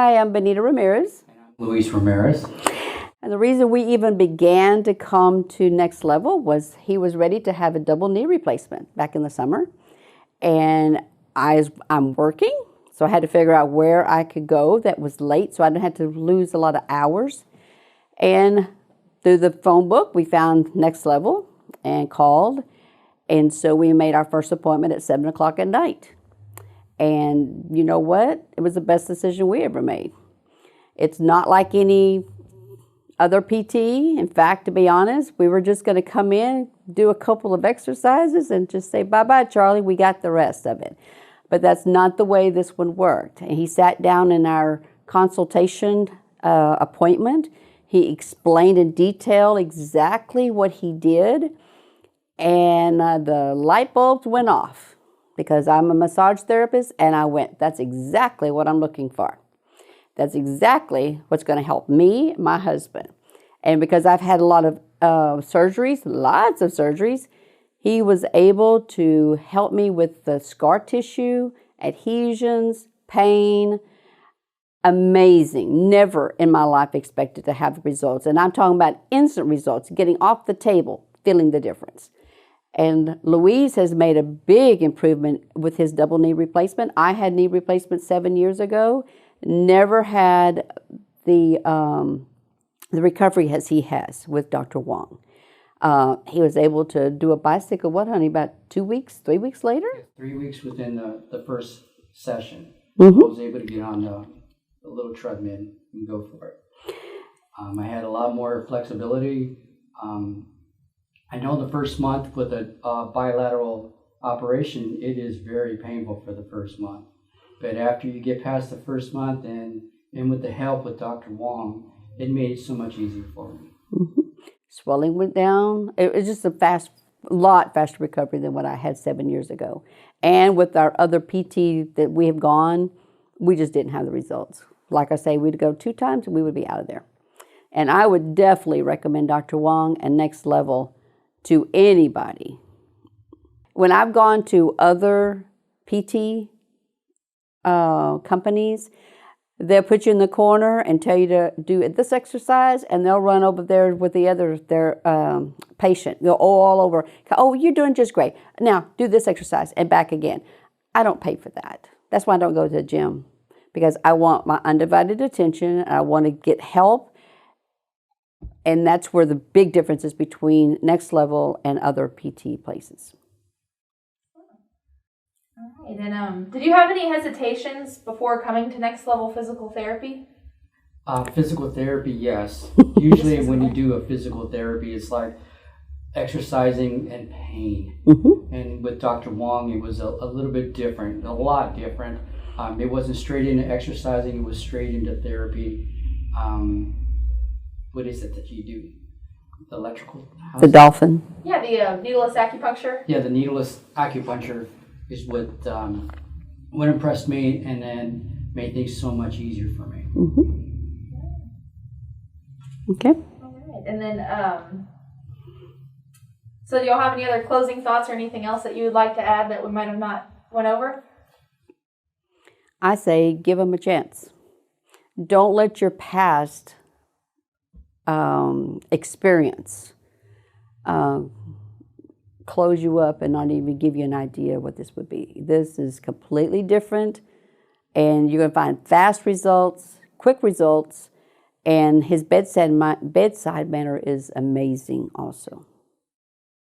Hi, I'm Benita Ramirez. And I'm Luis Ramirez. And the reason we even began to come to Next Level was he was ready to have a double knee replacement back in the summer. And I'm working, so I had to figure out where I could go that was late so I didn't have to lose a lot of hours. And through the phone book, we found Next Level and called. And so we made our first appointment at 7 o'clock at night. And you know what? It was the best decision we ever made. It's not like any other PT. In fact, to be honest, we were just going to come in, do a couple of exercises, and just say, bye-bye, Charlie, we got the rest of it. But that's not the way this one worked. And he sat down in our consultation appointment. He explained in detail exactly what he did, and the light bulbs went off because I'm a massage therapist, and I went, that's exactly what I'm looking for. That's exactly what's going to help me, my husband. And because I've had a lot of surgeries, lots of surgeries, he was able to help me with the scar tissue, adhesions, pain. Amazing. Never in my life expected to have results. And I'm talking about instant results, getting off the table, feeling the difference. And Luis has made a big improvement with his double knee replacement. I had knee replacement 7 years ago. Never had the recovery as he has with Dr. Wong. He was able to do a bicycle, what, honey, about 2 weeks, 3 weeks later? 3 weeks within the first session. Mm-hmm. I was able to get on the little treadmill and go for it. I had a lot more flexibility. I know the first month with a bilateral operation, it is very painful for the first month. But after you get past the first month and with the help with Dr. Wong, it made it so much easier for me. Mm-hmm. Swelling went down. It was just a lot faster recovery than what I had 7 years ago. And with our other PT that we have gone, we just didn't have the results. Like I say, we'd go 2 times and we would be out of there. And I would definitely recommend Dr. Wong and Next Level to anybody. When I've gone to other PT companies, they'll put you in the corner and tell you to do this exercise, and they'll run over there with their patient. They'll all over. Oh, you're doing just great. Now do this exercise and back again. I don't pay for that. That's why I don't go to the gym, because I want my undivided attention. I want to get help. And that's where the big difference is between Next Level and other PT places. All right. And did you have any hesitations before coming to Next Level Physical Therapy? Physical therapy, yes. Usually when you do a physical therapy, it's like exercising and pain. Mm-hmm. And with Dr. Wong, it was a little bit different, a lot different. It wasn't straight into exercising, it was straight into therapy. What is it that you do? The electrical? The dolphin. Yeah, the needleless acupuncture. Yeah, the needleless acupuncture is what impressed me and then made things so much easier for me. Mm-hmm. Okay. All right. And then, so do y'all have any other closing thoughts or anything else that you would like to add that we might have not went over? I say give them a chance. Don't let your past experience close you up and not even give you an idea what this would be. This is completely different, and you're going to find fast results, quick results, and his bedside manner is amazing also.